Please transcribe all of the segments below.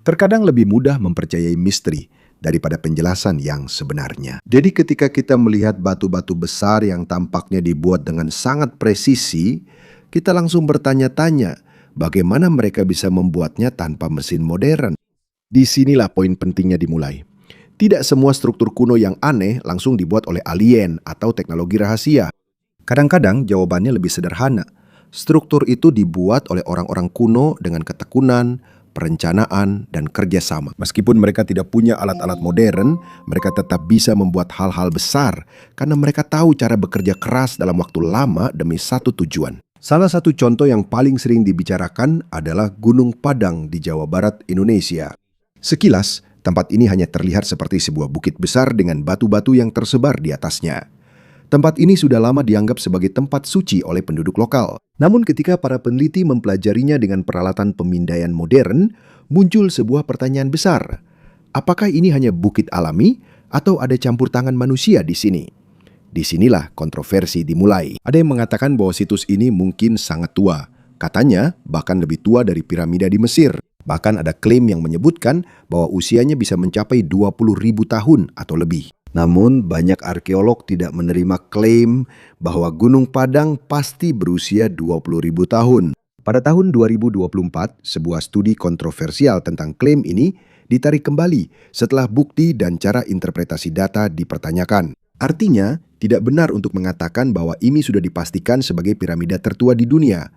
Terkadang lebih mudah mempercayai misteri daripada penjelasan yang sebenarnya. Jadi ketika kita melihat batu-batu besar yang tampaknya dibuat dengan sangat presisi, kita langsung bertanya-tanya bagaimana mereka bisa membuatnya tanpa mesin modern. Disinilah poin pentingnya dimulai. Tidak semua struktur kuno yang aneh langsung dibuat oleh alien atau teknologi rahasia. Kadang-kadang jawabannya lebih sederhana. Struktur itu dibuat oleh orang-orang kuno dengan ketekunan, perencanaan, dan kerjasama. Meskipun mereka tidak punya alat-alat modern, mereka tetap bisa membuat hal-hal besar karena mereka tahu cara bekerja keras dalam waktu lama demi satu tujuan. Salah satu contoh yang paling sering dibicarakan adalah Gunung Padang di Jawa Barat, Indonesia. Sekilas, tempat ini hanya terlihat seperti sebuah bukit besar dengan batu-batu yang tersebar di atasnya. Tempat ini sudah lama dianggap sebagai tempat suci oleh penduduk lokal. Namun ketika para peneliti mempelajarinya dengan peralatan pemindaian modern, muncul sebuah pertanyaan besar. Apakah ini hanya bukit alami atau ada campur tangan manusia di sini? Disinilah kontroversi dimulai. Ada yang mengatakan bahwa situs ini mungkin sangat tua. Katanya bahkan lebih tua dari piramida di Mesir. Bahkan ada klaim yang menyebutkan bahwa usianya bisa mencapai 20.000 tahun atau lebih. Namun banyak arkeolog tidak menerima klaim bahwa Gunung Padang pasti berusia 20.000 tahun. Pada tahun 2024, sebuah studi kontroversial tentang klaim ini ditarik kembali setelah bukti dan cara interpretasi data dipertanyakan. Artinya, tidak benar untuk mengatakan bahwa ini sudah dipastikan sebagai piramida tertua di dunia.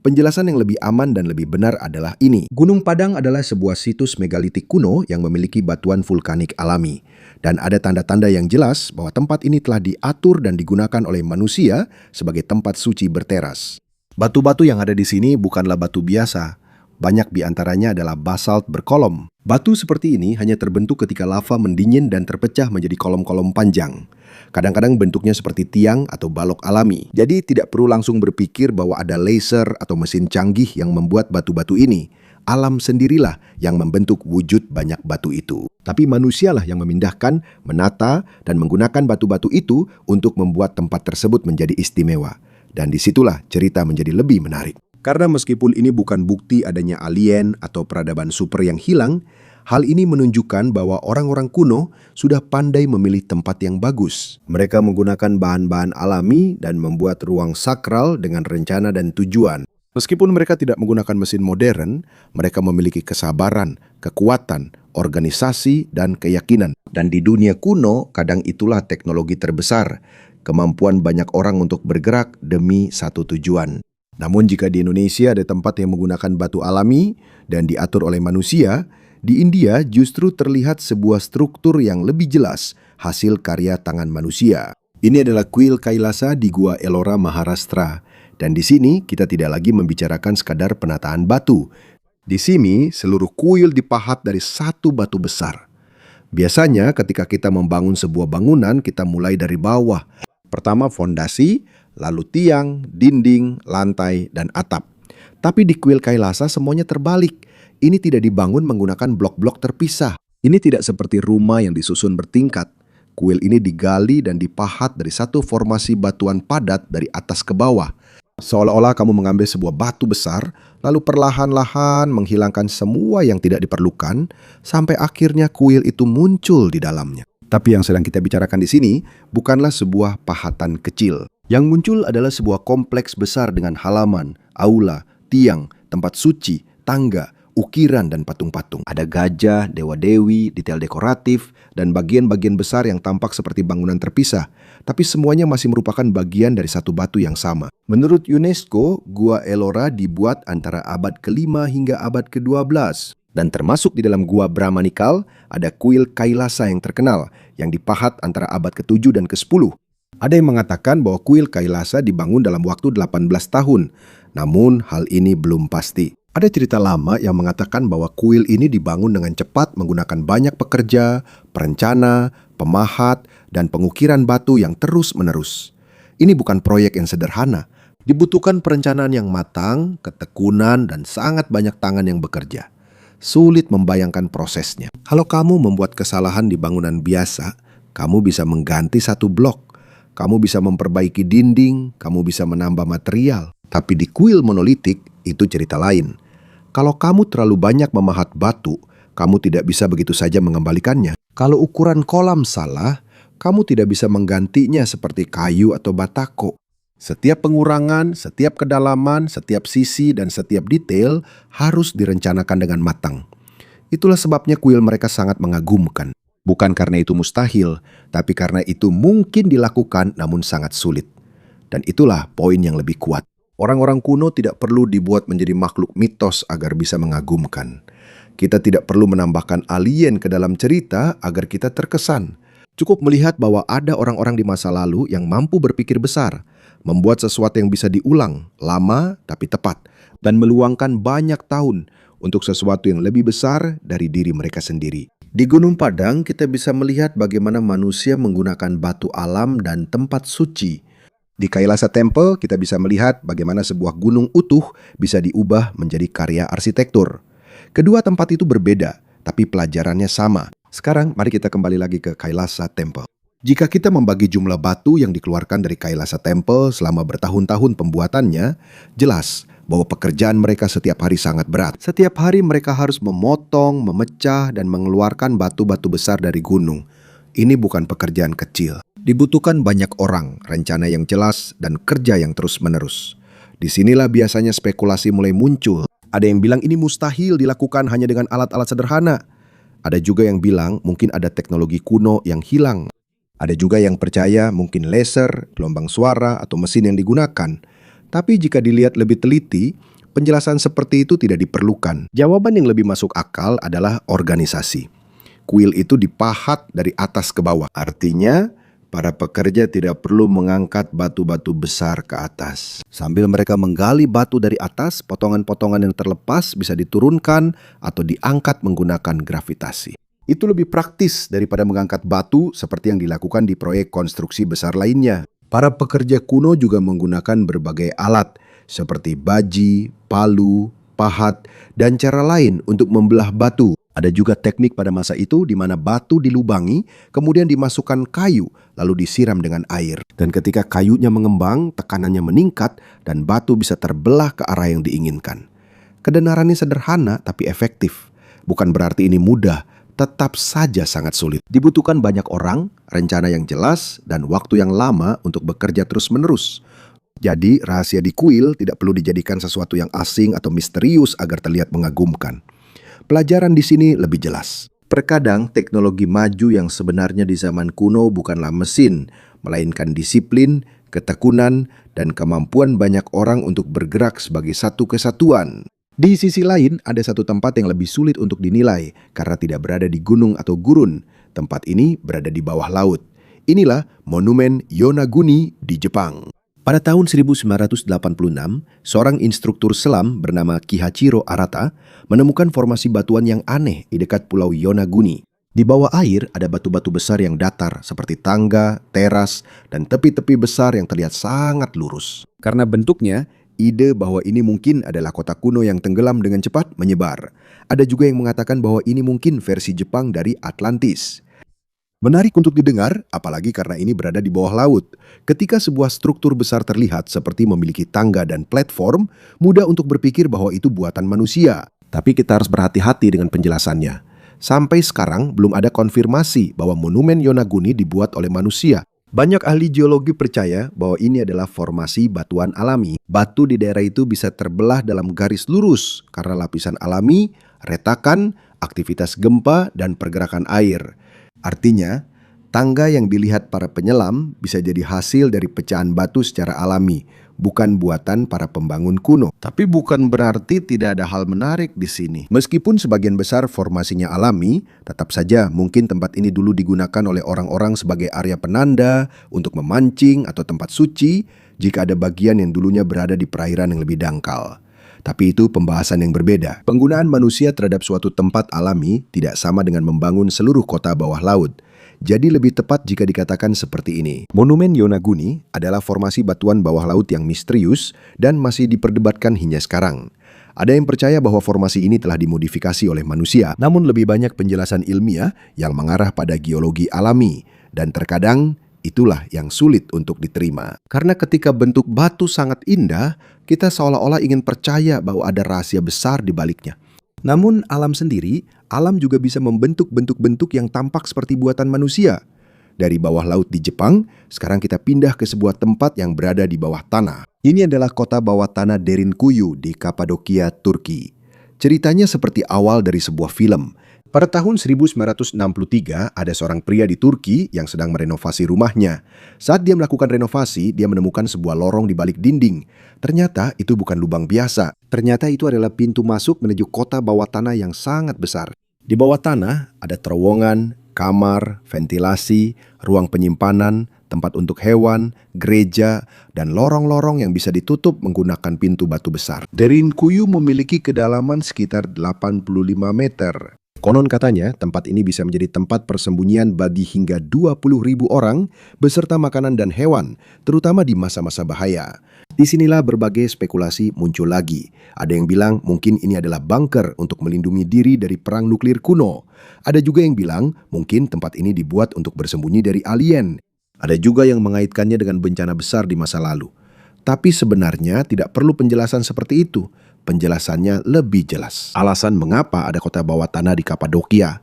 Penjelasan yang lebih aman dan lebih benar adalah ini. Gunung Padang adalah sebuah situs megalitik kuno yang memiliki batuan vulkanik alami. Dan ada tanda-tanda yang jelas bahwa tempat ini telah diatur dan digunakan oleh manusia sebagai tempat suci berteras. Batu-batu yang ada di sini bukanlah batu biasa. Banyak di antaranya adalah basalt berkolom. Batu seperti ini hanya terbentuk ketika lava mendingin dan terpecah menjadi kolom-kolom panjang. Kadang-kadang bentuknya seperti tiang atau balok alami. Jadi tidak perlu langsung berpikir bahwa ada laser atau mesin canggih yang membuat batu-batu ini. Alam sendirilah yang membentuk wujud banyak batu itu. Tapi manusialah yang memindahkan, menata, dan menggunakan batu-batu itu untuk membuat tempat tersebut menjadi istimewa. Dan disitulah cerita menjadi lebih menarik. Karena meskipun ini bukan bukti adanya alien atau peradaban super yang hilang, hal ini menunjukkan bahwa orang-orang kuno sudah pandai memilih tempat yang bagus. Mereka menggunakan bahan-bahan alami dan membuat ruang sakral dengan rencana dan tujuan. Meskipun mereka tidak menggunakan mesin modern, mereka memiliki kesabaran, kekuatan, organisasi, dan keyakinan. Dan di dunia kuno, kadang itulah teknologi terbesar, kemampuan banyak orang untuk bergerak demi satu tujuan. Namun jika di Indonesia ada tempat yang menggunakan batu alami dan diatur oleh manusia, di India justru terlihat sebuah struktur yang lebih jelas hasil karya tangan manusia. Ini adalah kuil Kailasa di Gua Ellora, Maharashtra. Dan di sini kita tidak lagi membicarakan sekadar penataan batu. Di sini seluruh kuil dipahat dari satu batu besar. Biasanya ketika kita membangun sebuah bangunan, kita mulai dari bawah. Pertama fondasi, lalu tiang, dinding, lantai, dan atap. Tapi di kuil Kailasa semuanya terbalik. Ini tidak dibangun menggunakan blok-blok terpisah. Ini tidak seperti rumah yang disusun bertingkat. Kuil ini digali dan dipahat dari satu formasi batuan padat dari atas ke bawah. Seolah-olah kamu mengambil sebuah batu besar, lalu perlahan-lahan menghilangkan semua yang tidak diperlukan, sampai akhirnya kuil itu muncul di dalamnya. Tapi yang sedang kita bicarakan di sini bukanlah sebuah pahatan kecil. Yang muncul adalah sebuah kompleks besar dengan halaman, aula, tiang, tempat suci, tangga, ukiran dan patung-patung. Ada gajah, dewa-dewi, detail dekoratif, dan bagian-bagian besar yang tampak seperti bangunan terpisah. Tapi semuanya masih merupakan bagian dari satu batu yang sama. Menurut UNESCO, Gua Ellora dibuat antara abad ke-5 hingga abad ke-12. Dan termasuk di dalam Gua Brahmanikal, ada kuil Kailasa yang terkenal, yang dipahat antara abad ke-7 dan ke-10. Ada yang mengatakan bahwa kuil Kailasa dibangun dalam waktu 18 tahun. Namun hal ini belum pasti. Ada cerita lama yang mengatakan bahwa kuil ini dibangun dengan cepat menggunakan banyak pekerja, perencana, pemahat, dan pengukiran batu yang terus-menerus. Ini bukan proyek yang sederhana. Dibutuhkan perencanaan yang matang, ketekunan, dan sangat banyak tangan yang bekerja. Sulit membayangkan prosesnya. Kalau kamu membuat kesalahan di bangunan biasa, kamu bisa mengganti satu blok. Kamu bisa memperbaiki dinding, kamu bisa menambah material. Tapi di kuil monolitik, itu cerita lain. Kalau kamu terlalu banyak memahat batu, kamu tidak bisa begitu saja mengembalikannya. Kalau ukuran kolam salah, kamu tidak bisa menggantinya seperti kayu atau batako. Setiap pengurangan, setiap kedalaman, setiap sisi, dan setiap detail harus direncanakan dengan matang. Itulah sebabnya kuil mereka sangat mengagumkan. Bukan karena itu mustahil, tapi karena itu mungkin dilakukan namun sangat sulit. Dan itulah poin yang lebih kuat. Orang-orang kuno tidak perlu dibuat menjadi makhluk mitos agar bisa mengagumkan. Kita tidak perlu menambahkan alien ke dalam cerita agar kita terkesan. Cukup melihat bahwa ada orang-orang di masa lalu yang mampu berpikir besar, membuat sesuatu yang bisa diulang, lama tapi tepat, dan meluangkan banyak tahun untuk sesuatu yang lebih besar dari diri mereka sendiri. Di Gunung Padang, kita bisa melihat bagaimana manusia menggunakan batu alam dan tempat suci. Di Kailasa Temple, kita bisa melihat bagaimana sebuah gunung utuh bisa diubah menjadi karya arsitektur. Kedua tempat itu berbeda, tapi pelajarannya sama. Sekarang, mari kita kembali lagi ke Kailasa Temple. Jika kita membagi jumlah batu yang dikeluarkan dari Kailasa Temple selama bertahun-tahun pembuatannya, jelas bahwa pekerjaan mereka setiap hari sangat berat. Setiap hari mereka harus memotong, memecah, dan mengeluarkan batu-batu besar dari gunung. Ini bukan pekerjaan kecil. Dibutuhkan banyak orang, rencana yang jelas, dan kerja yang terus-menerus. Disinilah biasanya spekulasi mulai muncul. Ada yang bilang ini mustahil dilakukan hanya dengan alat-alat sederhana. Ada juga yang bilang mungkin ada teknologi kuno yang hilang. Ada juga yang percaya mungkin laser, gelombang suara, atau mesin yang digunakan. Tapi jika dilihat lebih teliti, penjelasan seperti itu tidak diperlukan. Jawaban yang lebih masuk akal adalah organisasi. Kuil itu dipahat dari atas ke bawah. Artinya, para pekerja tidak perlu mengangkat batu-batu besar ke atas. Sambil mereka menggali batu dari atas, potongan-potongan yang terlepas bisa diturunkan atau diangkat menggunakan gravitasi. Itu lebih praktis daripada mengangkat batu seperti yang dilakukan di proyek konstruksi besar lainnya. Para pekerja kuno juga menggunakan berbagai alat seperti baji, palu, pahat, dan cara lain untuk membelah batu. Ada juga teknik pada masa itu di mana batu dilubangi, kemudian dimasukkan kayu, lalu disiram dengan air. Dan ketika kayunya mengembang, tekanannya meningkat, dan batu bisa terbelah ke arah yang diinginkan. Kebenarannya sederhana tapi efektif. Bukan berarti ini mudah, tetap saja sangat sulit. Dibutuhkan banyak orang, rencana yang jelas, dan waktu yang lama untuk bekerja terus-menerus. Jadi, rahasia di kuil tidak perlu dijadikan sesuatu yang asing atau misterius agar terlihat mengagumkan. Pelajaran di sini lebih jelas. Terkadang teknologi maju yang sebenarnya di zaman kuno bukanlah mesin, melainkan disiplin, ketekunan, dan kemampuan banyak orang untuk bergerak sebagai satu kesatuan. Di sisi lain, ada satu tempat yang lebih sulit untuk dinilai karena tidak berada di gunung atau gurun. Tempat ini berada di bawah laut. Inilah Monumen Yonaguni di Jepang. Pada tahun 1986, seorang instruktur selam bernama Kihachiro Arata menemukan formasi batuan yang aneh di dekat pulau Yonaguni. Di bawah air ada batu-batu besar yang datar seperti tangga, teras, dan tepi-tepi besar yang terlihat sangat lurus. Karena bentuknya, ide bahwa ini mungkin adalah kota kuno yang tenggelam dengan cepat menyebar. Ada juga yang mengatakan bahwa ini mungkin versi Jepang dari Atlantis. Menarik untuk didengar, apalagi karena ini berada di bawah laut. Ketika sebuah struktur besar terlihat seperti memiliki tangga dan platform, mudah untuk berpikir bahwa itu buatan manusia. Tapi kita harus berhati-hati dengan penjelasannya. Sampai sekarang belum ada konfirmasi bahwa monumen Yonaguni dibuat oleh manusia. Banyak ahli geologi percaya bahwa ini adalah formasi batuan alami. Batu di daerah itu bisa terbelah dalam garis lurus karena lapisan alami, retakan, aktivitas gempa, dan pergerakan air. Artinya, tangga yang dilihat para penyelam bisa jadi hasil dari pecahan batu secara alami, bukan buatan para pembangun kuno. Tapi bukan berarti tidak ada hal menarik di sini. Meskipun sebagian besar formasinya alami, tetap saja mungkin tempat ini dulu digunakan oleh orang-orang sebagai area penanda, untuk memancing atau tempat suci, jika ada bagian yang dulunya berada di perairan yang lebih dangkal. Tapi itu pembahasan yang berbeda. Penggunaan manusia terhadap suatu tempat alami tidak sama dengan membangun seluruh kota bawah laut. Jadi lebih tepat jika dikatakan seperti ini. Monumen Yonaguni adalah formasi batuan bawah laut yang misterius dan masih diperdebatkan hingga sekarang. Ada yang percaya bahwa formasi ini telah dimodifikasi oleh manusia, namun lebih banyak penjelasan ilmiah yang mengarah pada geologi alami, dan terkadang itulah yang sulit untuk diterima. Karena ketika bentuk batu sangat indah, kita seolah-olah ingin percaya bahwa ada rahasia besar di baliknya. Namun alam sendiri, alam juga bisa membentuk bentuk-bentuk yang tampak seperti buatan manusia. Dari bawah laut di Jepang, sekarang kita pindah ke sebuah tempat yang berada di bawah tanah. Ini adalah kota bawah tanah Derinkuyu di Kapadokia, Turki. Ceritanya seperti awal dari sebuah film. Pada tahun 1963, ada seorang pria di Turki yang sedang merenovasi rumahnya. Saat dia melakukan renovasi, dia menemukan sebuah lorong di balik dinding. Ternyata itu bukan lubang biasa. Ternyata itu adalah pintu masuk menuju kota bawah tanah yang sangat besar. Di bawah tanah ada terowongan, kamar, ventilasi, ruang penyimpanan, tempat untuk hewan, gereja, dan lorong-lorong yang bisa ditutup menggunakan pintu batu besar. Derinkuyu memiliki kedalaman sekitar 85 meter. Konon katanya, tempat ini bisa menjadi tempat persembunyian bagi hingga 20.000 orang beserta makanan dan hewan, terutama di masa-masa bahaya. Disinilah berbagai spekulasi muncul lagi. Ada yang bilang mungkin ini adalah bunker untuk melindungi diri dari perang nuklir kuno. Ada juga yang bilang mungkin tempat ini dibuat untuk bersembunyi dari alien. Ada juga yang mengaitkannya dengan bencana besar di masa lalu. Tapi sebenarnya tidak perlu penjelasan seperti itu. Penjelasannya lebih jelas. Alasan mengapa ada kota bawah tanah di Kapadokia.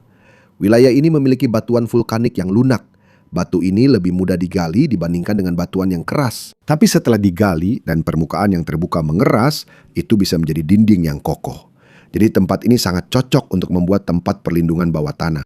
Wilayah ini memiliki batuan vulkanik yang lunak. Batu ini lebih mudah digali dibandingkan dengan batuan yang keras. Tapi setelah digali dan permukaan yang terbuka mengeras, itu bisa menjadi dinding yang kokoh. Jadi tempat ini sangat cocok untuk membuat tempat perlindungan bawah tanah.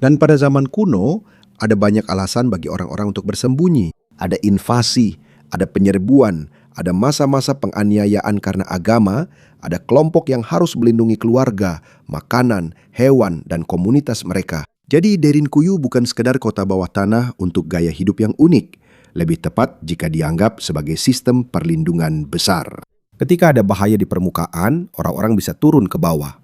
Dan pada zaman kuno, ada banyak alasan bagi orang-orang untuk bersembunyi. Ada invasi, ada penyerbuan, ada masa-masa penganiayaan karena agama, ada kelompok yang harus melindungi keluarga, makanan, hewan, dan komunitas mereka. Jadi Derinkuyu bukan sekedar kota bawah tanah untuk gaya hidup yang unik. Lebih tepat jika dianggap sebagai sistem perlindungan besar. Ketika ada bahaya di permukaan, orang-orang bisa turun ke bawah.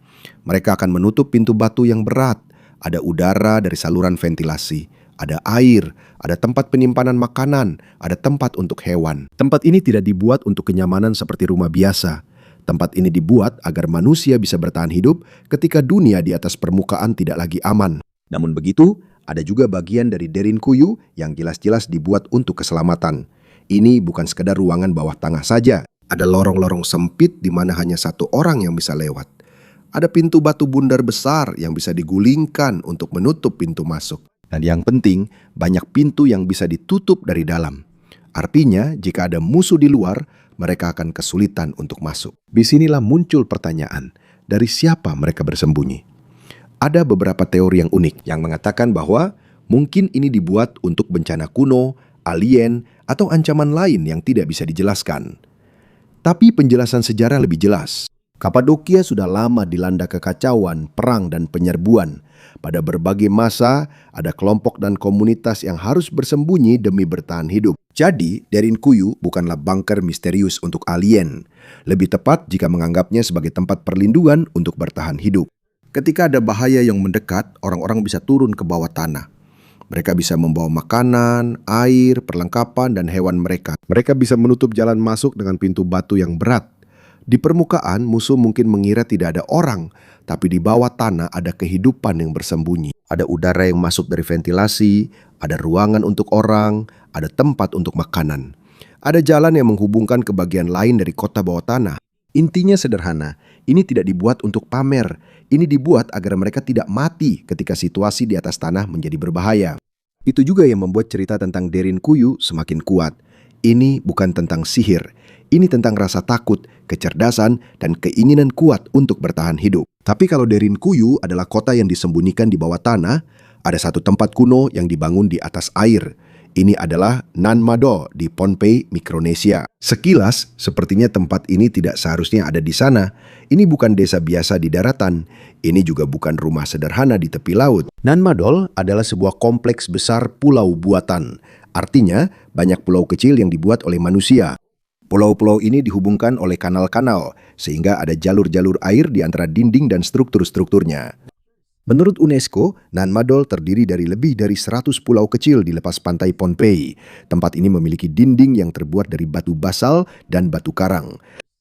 Mereka akan menutup pintu batu yang berat. Ada udara dari saluran ventilasi. Ada air, ada tempat penyimpanan makanan, ada tempat untuk hewan. Tempat ini tidak dibuat untuk kenyamanan seperti rumah biasa. Tempat ini dibuat agar manusia bisa bertahan hidup ketika dunia di atas permukaan tidak lagi aman. Namun begitu, ada juga bagian dari Derinkuyu yang jelas-jelas dibuat untuk keselamatan. Ini bukan sekedar ruangan bawah tanah saja. Ada lorong-lorong sempit di mana hanya satu orang yang bisa lewat. Ada pintu batu bundar besar yang bisa digulingkan untuk menutup pintu masuk. Dan yang penting, banyak pintu yang bisa ditutup dari dalam. Artinya, jika ada musuh di luar, mereka akan kesulitan untuk masuk. Disinilah muncul pertanyaan, dari siapa mereka bersembunyi? Ada beberapa teori yang unik yang mengatakan bahwa mungkin ini dibuat untuk bencana kuno, alien, atau ancaman lain yang tidak bisa dijelaskan. Tapi penjelasan sejarah lebih jelas. Kapadokia sudah lama dilanda kekacauan, perang, dan penyerbuan. Pada berbagai masa, ada kelompok dan komunitas yang harus bersembunyi demi bertahan hidup. Jadi, Derinkuyu bukanlah bunker misterius untuk alien. Lebih tepat jika menganggapnya sebagai tempat perlindungan untuk bertahan hidup. Ketika ada bahaya yang mendekat, orang-orang bisa turun ke bawah tanah. Mereka bisa membawa makanan, air, perlengkapan, dan hewan mereka. Mereka bisa menutup jalan masuk dengan pintu batu yang berat. Di permukaan, musuh mungkin mengira tidak ada orang, tapi di bawah tanah ada kehidupan yang bersembunyi. Ada udara yang masuk dari ventilasi, ada ruangan untuk orang, ada tempat untuk makanan. Ada jalan yang menghubungkan ke bagian lain dari kota bawah tanah. Intinya sederhana, ini tidak dibuat untuk pamer. Ini dibuat agar mereka tidak mati ketika situasi di atas tanah menjadi berbahaya. Itu juga yang membuat cerita tentang Derinkuyu semakin kuat. Ini bukan tentang sihir. Ini tentang rasa takut, kecerdasan, dan keinginan kuat untuk bertahan hidup. Tapi kalau Derinkuyu adalah kota yang disembunyikan di bawah tanah, ada satu tempat kuno yang dibangun di atas air. Ini adalah Nanmado di Pohnpei, Mikronesia. Sekilas, sepertinya tempat ini tidak seharusnya ada di sana. Ini bukan desa biasa di daratan. Ini juga bukan rumah sederhana di tepi laut. Nanmadol adalah sebuah kompleks besar pulau buatan. Artinya, banyak pulau kecil yang dibuat oleh manusia. Pulau-pulau ini dihubungkan oleh kanal-kanal, sehingga ada jalur-jalur air di antara dinding dan struktur-strukturnya. Menurut UNESCO, Nanmadol terdiri dari lebih dari 100 pulau kecil di lepas pantai Pohnpei. Tempat ini memiliki dinding yang terbuat dari batu basal dan batu karang.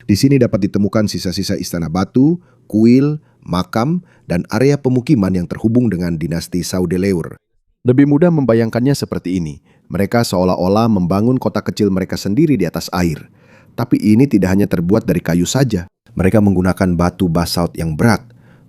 Di sini dapat ditemukan sisa-sisa istana batu, kuil, makam, dan area pemukiman yang terhubung dengan dinasti Saudeleur. Lebih mudah membayangkannya seperti ini. Mereka seolah-olah membangun kota kecil mereka sendiri di atas air. Tapi ini tidak hanya terbuat dari kayu saja. Mereka menggunakan batu basalt yang berat.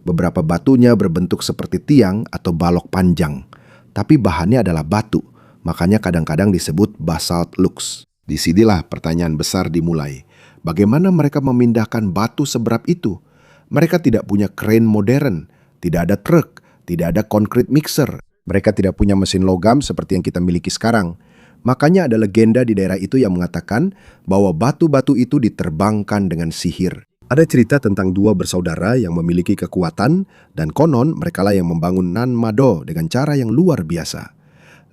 Beberapa batunya berbentuk seperti tiang atau balok panjang, tapi bahannya adalah batu, makanya kadang-kadang disebut basalt lux. Disinilah pertanyaan besar dimulai. Bagaimana mereka memindahkan batu seberat itu? Mereka tidak punya kren modern, tidak ada truk, tidak ada concrete mixer. Mereka tidak punya mesin logam seperti yang kita miliki sekarang. Makanya ada legenda di daerah itu yang mengatakan bahwa batu-batu itu diterbangkan dengan sihir. Ada cerita tentang dua bersaudara yang memiliki kekuatan dan konon merekalah yang membangun Nan Madol dengan cara yang luar biasa.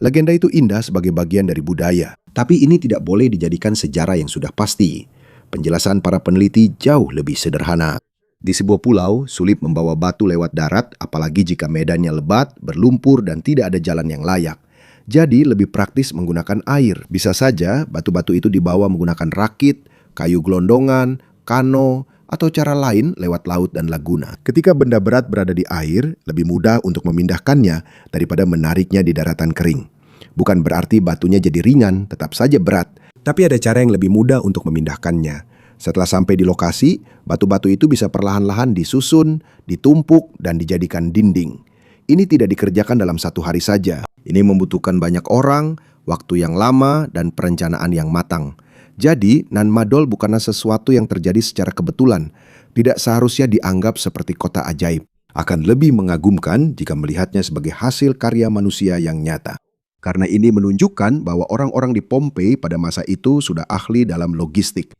Legenda itu indah sebagai bagian dari budaya, tapi ini tidak boleh dijadikan sejarah yang sudah pasti. Penjelasan para peneliti jauh lebih sederhana. Di sebuah pulau, sulit membawa batu lewat darat, apalagi jika medannya lebat, berlumpur, dan tidak ada jalan yang layak. Jadi lebih praktis menggunakan air. Bisa saja batu-batu itu dibawa menggunakan rakit, kayu gelondongan, kano, atau cara lain lewat laut dan laguna. Ketika benda berat berada di air, lebih mudah untuk memindahkannya daripada menariknya di daratan kering. Bukan berarti batunya jadi ringan, tetap saja berat. Tapi ada cara yang lebih mudah untuk memindahkannya. Setelah sampai di lokasi, batu-batu itu bisa perlahan-lahan disusun, ditumpuk, dan dijadikan dinding. Ini tidak dikerjakan dalam satu hari saja. Ini membutuhkan banyak orang, waktu yang lama, dan perencanaan yang matang. Jadi, Nan Madol bukanlah sesuatu yang terjadi secara kebetulan. Tidak seharusnya dianggap seperti kota ajaib. Akan lebih mengagumkan jika melihatnya sebagai hasil karya manusia yang nyata. Karena ini menunjukkan bahwa orang-orang di Pompei pada masa itu sudah ahli dalam logistik.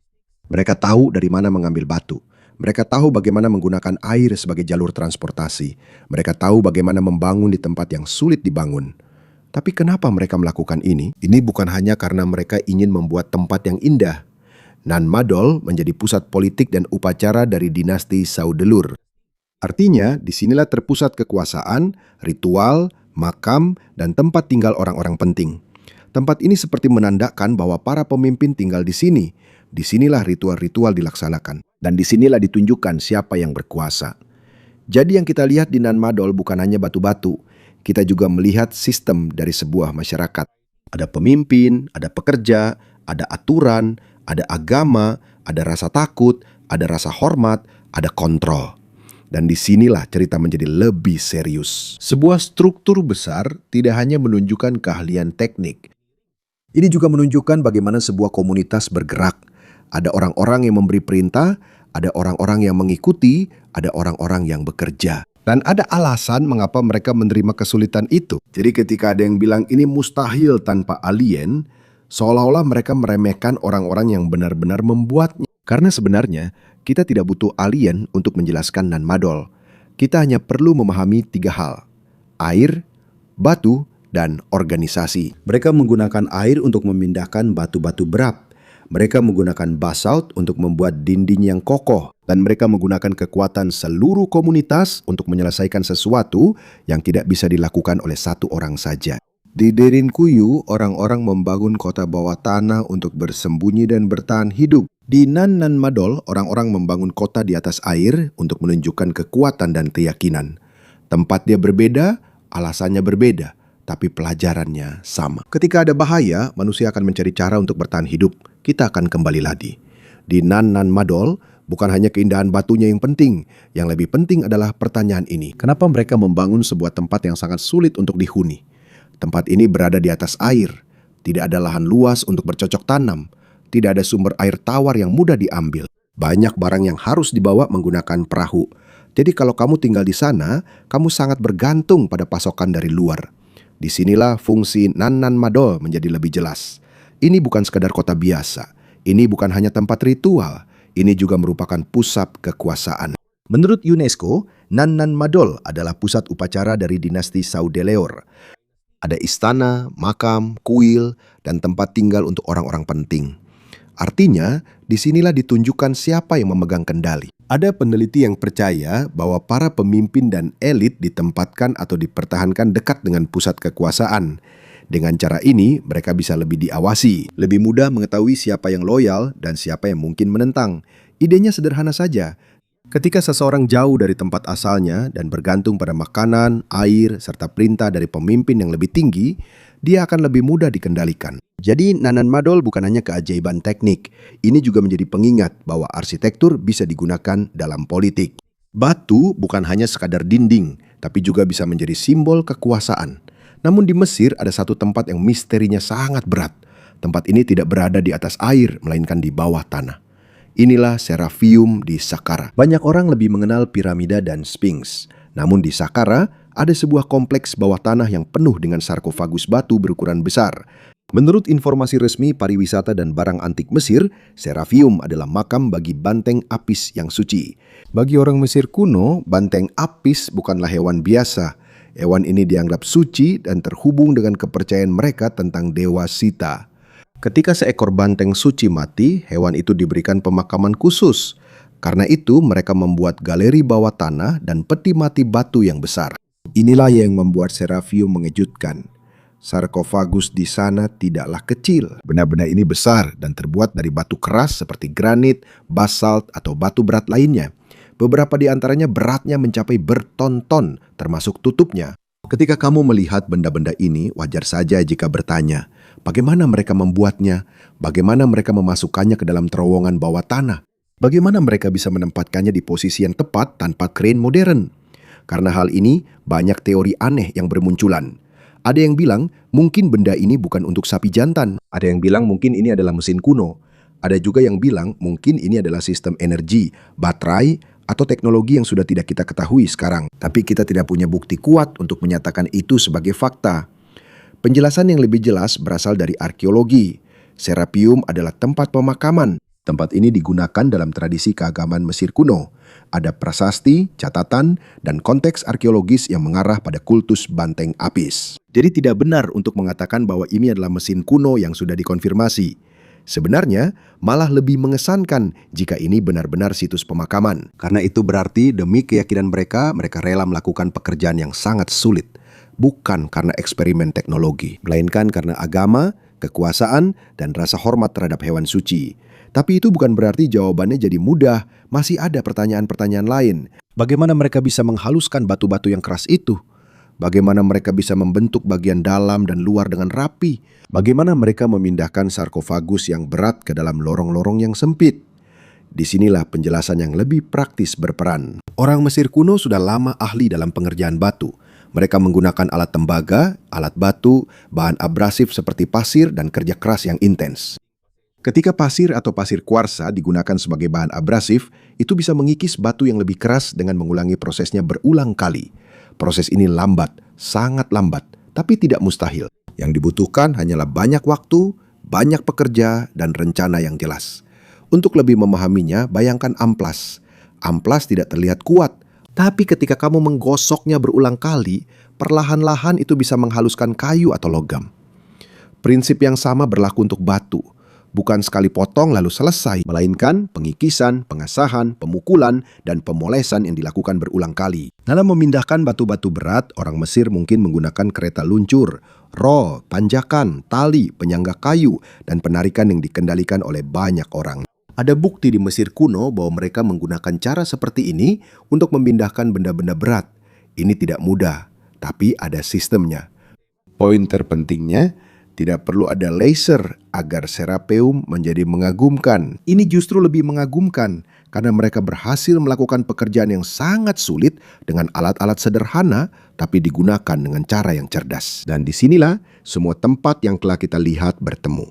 Mereka tahu dari mana mengambil batu. Mereka tahu bagaimana menggunakan air sebagai jalur transportasi. Mereka tahu bagaimana membangun di tempat yang sulit dibangun. Tapi kenapa mereka melakukan ini? Ini bukan hanya karena mereka ingin membuat tempat yang indah. Nan Madol menjadi pusat politik dan upacara dari dinasti Saudelur. Artinya, disinilah terpusat kekuasaan, ritual, makam, dan tempat tinggal orang-orang penting. Tempat ini seperti menandakan bahwa para pemimpin tinggal di sini. Disinilah ritual-ritual dilaksanakan. Dan disinilah ditunjukkan siapa yang berkuasa. Jadi yang kita lihat di Nan Madol bukan hanya batu-batu. Kita juga melihat sistem dari sebuah masyarakat. Ada pemimpin, ada pekerja, ada aturan, ada agama, ada rasa takut, ada rasa hormat, ada kontrol. Dan disinilah cerita menjadi lebih serius. Sebuah struktur besar tidak hanya menunjukkan keahlian teknik. Ini juga menunjukkan bagaimana sebuah komunitas bergerak. Ada orang-orang yang memberi perintah, ada orang-orang yang mengikuti, ada orang-orang yang bekerja. Dan ada alasan mengapa mereka menerima kesulitan itu. Jadi ketika ada yang bilang ini mustahil tanpa alien, seolah-olah mereka meremehkan orang-orang yang benar-benar membuatnya. Karena sebenarnya kita tidak butuh alien untuk menjelaskan Nan Madol. Kita hanya perlu memahami 3 hal. Air, batu, dan organisasi. Mereka menggunakan air untuk memindahkan batu-batu berat. Mereka menggunakan basalt untuk membuat dinding yang kokoh. Dan mereka menggunakan kekuatan seluruh komunitas untuk menyelesaikan sesuatu yang tidak bisa dilakukan oleh satu orang saja. Di Derinkuyu, orang-orang membangun kota bawah tanah untuk bersembunyi dan bertahan hidup. Di Nan Madol, orang-orang membangun kota di atas air untuk menunjukkan kekuatan dan keyakinan. Tempatnya berbeda, alasannya berbeda, tapi pelajarannya sama. Ketika ada bahaya, manusia akan mencari cara untuk bertahan hidup. Kita akan kembali lagi. Di Nan Madol, bukan hanya keindahan batunya yang penting. Yang lebih penting adalah pertanyaan ini. Kenapa mereka membangun sebuah tempat yang sangat sulit untuk dihuni? Tempat ini berada di atas air. Tidak ada lahan luas untuk bercocok tanam. Tidak ada sumber air tawar yang mudah diambil. Banyak barang yang harus dibawa menggunakan perahu. Jadi kalau kamu tinggal di sana, kamu sangat bergantung pada pasokan dari luar. Disinilah fungsi Nan Madol menjadi lebih jelas. Ini bukan sekadar kota biasa. Ini bukan hanya tempat ritual. Ini juga merupakan pusat kekuasaan. Menurut UNESCO, Nan Madol adalah pusat upacara dari dinasti Saudeleur. Ada istana, makam, kuil, dan tempat tinggal untuk orang-orang penting. Artinya, disinilah ditunjukkan siapa yang memegang kendali. Ada peneliti yang percaya bahwa para pemimpin dan elit ditempatkan atau dipertahankan dekat dengan pusat kekuasaan. Dengan cara ini, mereka bisa lebih diawasi, lebih mudah mengetahui siapa yang loyal dan siapa yang mungkin menentang. Idenya sederhana saja. Ketika seseorang jauh dari tempat asalnya dan bergantung pada makanan, air, serta perintah dari pemimpin yang lebih tinggi, dia akan lebih mudah dikendalikan. Jadi Nan Madol bukan hanya keajaiban teknik, ini juga menjadi pengingat bahwa arsitektur bisa digunakan dalam politik. Batu bukan hanya sekadar dinding, tapi juga bisa menjadi simbol kekuasaan. Namun di Mesir ada satu tempat yang misterinya sangat berat. Tempat ini tidak berada di atas air, melainkan di bawah tanah. Inilah Serafium di Saqqara. Banyak orang lebih mengenal piramida dan Sphinx. Namun di Saqqara ada sebuah kompleks bawah tanah yang penuh dengan sarkofagus batu berukuran besar. Menurut informasi resmi pariwisata dan barang antik Mesir, Serafium adalah makam bagi banteng Apis yang suci. Bagi orang Mesir kuno, banteng Apis bukanlah hewan biasa. Hewan ini dianggap suci dan terhubung dengan kepercayaan mereka tentang Dewa Sita. Ketika seekor banteng suci mati, hewan itu diberikan pemakaman khusus. Karena itu, mereka membuat galeri bawah tanah dan peti mati batu yang besar. Inilah yang membuat Serafium mengejutkan. Sarkofagus di sana tidaklah kecil. Benda-benda ini besar dan terbuat dari batu keras seperti granit, basalt, atau batu berat lainnya. Beberapa di antaranya beratnya mencapai berton-ton, termasuk tutupnya. Ketika kamu melihat benda-benda ini, wajar saja jika bertanya, bagaimana mereka membuatnya? Bagaimana mereka memasukkannya ke dalam terowongan bawah tanah? Bagaimana mereka bisa menempatkannya di posisi yang tepat tanpa crane modern? Karena hal ini, banyak teori aneh yang bermunculan. Ada yang bilang, mungkin benda ini bukan untuk sapi jantan. Ada yang bilang mungkin ini adalah mesin kuno. Ada juga yang bilang mungkin ini adalah sistem energi, baterai, atau teknologi yang sudah tidak kita ketahui sekarang. Tapi kita tidak punya bukti kuat untuk menyatakan itu sebagai fakta. Penjelasan yang lebih jelas berasal dari arkeologi. Serafium adalah tempat pemakaman. Tempat ini digunakan dalam tradisi keagamaan Mesir kuno. Ada prasasti, catatan, dan konteks arkeologis yang mengarah pada kultus banteng Apis. Jadi tidak benar untuk mengatakan bahwa ini adalah mesin kuno yang sudah dikonfirmasi. Sebenarnya, malah lebih mengesankan jika ini benar-benar situs pemakaman. Karena itu berarti demi keyakinan mereka, mereka rela melakukan pekerjaan yang sangat sulit. Bukan karena eksperimen teknologi, melainkan karena agama, kekuasaan, dan rasa hormat terhadap hewan suci. Tapi itu bukan berarti jawabannya jadi mudah, masih ada pertanyaan-pertanyaan lain. Bagaimana mereka bisa menghaluskan batu-batu yang keras itu? Bagaimana mereka bisa membentuk bagian dalam dan luar dengan rapi? Bagaimana mereka memindahkan sarkofagus yang berat ke dalam lorong-lorong yang sempit? Disinilah penjelasan yang lebih praktis berperan. Orang Mesir kuno sudah lama ahli dalam pengerjaan batu. Mereka menggunakan alat tembaga, alat batu, bahan abrasif seperti pasir, dan kerja keras yang intens. Ketika pasir atau pasir kuarsa digunakan sebagai bahan abrasif, itu bisa mengikis batu yang lebih keras dengan mengulangi prosesnya berulang kali. Proses ini lambat, sangat lambat, tapi tidak mustahil. Yang dibutuhkan hanyalah banyak waktu, banyak pekerja, dan rencana yang jelas. Untuk lebih memahaminya, bayangkan amplas. Amplas tidak terlihat kuat, tapi ketika kamu menggosoknya berulang kali, perlahan-lahan itu bisa menghaluskan kayu atau logam. Prinsip yang sama berlaku untuk batu. Bukan sekali potong lalu selesai, melainkan pengikisan, pengasahan, pemukulan, dan pemolesan yang dilakukan berulang kali. Dalam memindahkan batu-batu berat, orang Mesir mungkin menggunakan kereta luncur, rol, tanjakan, tali, penyangga kayu, dan penarikan yang dikendalikan oleh banyak orang. Ada bukti di Mesir kuno bahwa mereka menggunakan cara seperti ini untuk memindahkan benda-benda berat. Ini tidak mudah, tapi ada sistemnya. Poin terpentingnya, tidak perlu ada laser agar Serafium menjadi mengagumkan. Ini justru lebih mengagumkan karena mereka berhasil melakukan pekerjaan yang sangat sulit dengan alat-alat sederhana tapi digunakan dengan cara yang cerdas. Dan disinilah semua tempat yang telah kita lihat bertemu.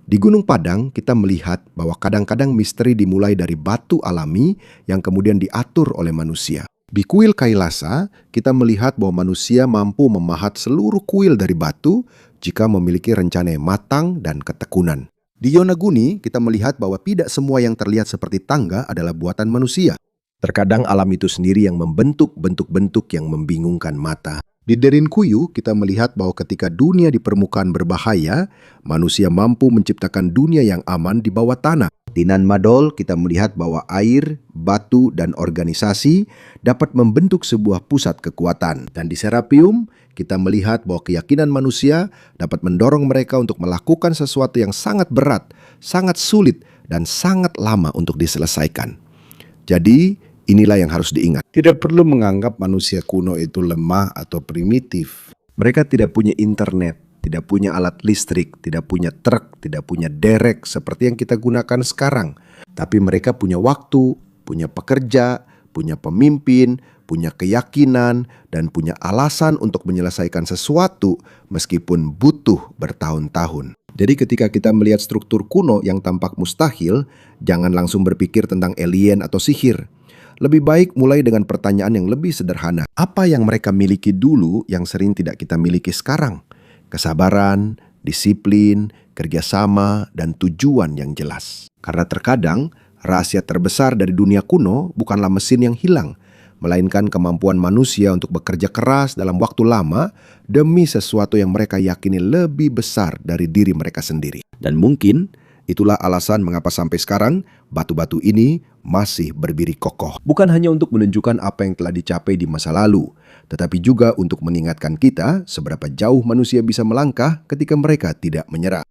Di Gunung Padang kita melihat bahwa kadang-kadang misteri dimulai dari batu alami yang kemudian diatur oleh manusia. Di kuil Kailasa, kita melihat bahwa manusia mampu memahat seluruh kuil dari batu jika memiliki rencana yang matang dan ketekunan. Di Yonaguni, kita melihat bahwa tidak semua yang terlihat seperti tangga adalah buatan manusia. Terkadang alam itu sendiri yang membentuk bentuk-bentuk yang membingungkan mata. Di Derinkuyu, kita melihat bahwa ketika dunia di permukaan berbahaya, manusia mampu menciptakan dunia yang aman di bawah tanah. Di Nan Madol, kita melihat bahwa air, batu, dan organisasi dapat membentuk sebuah pusat kekuatan. Dan di Serafium, kita melihat bahwa keyakinan manusia dapat mendorong mereka untuk melakukan sesuatu yang sangat berat, sangat sulit, dan sangat lama untuk diselesaikan. Jadi, inilah yang harus diingat. Tidak perlu menganggap manusia kuno itu lemah atau primitif. Mereka tidak punya internet, tidak punya alat listrik, tidak punya truk, tidak punya derek seperti yang kita gunakan sekarang. Tapi mereka punya waktu, punya pekerja, punya pemimpin, punya keyakinan, dan punya alasan untuk menyelesaikan sesuatu meskipun butuh bertahun-tahun. Jadi ketika kita melihat struktur kuno yang tampak mustahil, jangan langsung berpikir tentang alien atau sihir. Lebih baik mulai dengan pertanyaan yang lebih sederhana. Apa yang mereka miliki dulu yang sering tidak kita miliki sekarang? Kesabaran, disiplin, kerjasama, dan tujuan yang jelas. Karena terkadang, rahasia terbesar dari dunia kuno bukanlah mesin yang hilang, melainkan kemampuan manusia untuk bekerja keras dalam waktu lama demi sesuatu yang mereka yakini lebih besar dari diri mereka sendiri. Dan mungkin itulah alasan mengapa sampai sekarang batu-batu ini masih berdiri kokoh. Bukan hanya untuk menunjukkan apa yang telah dicapai di masa lalu, tetapi juga untuk mengingatkan kita seberapa jauh manusia bisa melangkah ketika mereka tidak menyerah.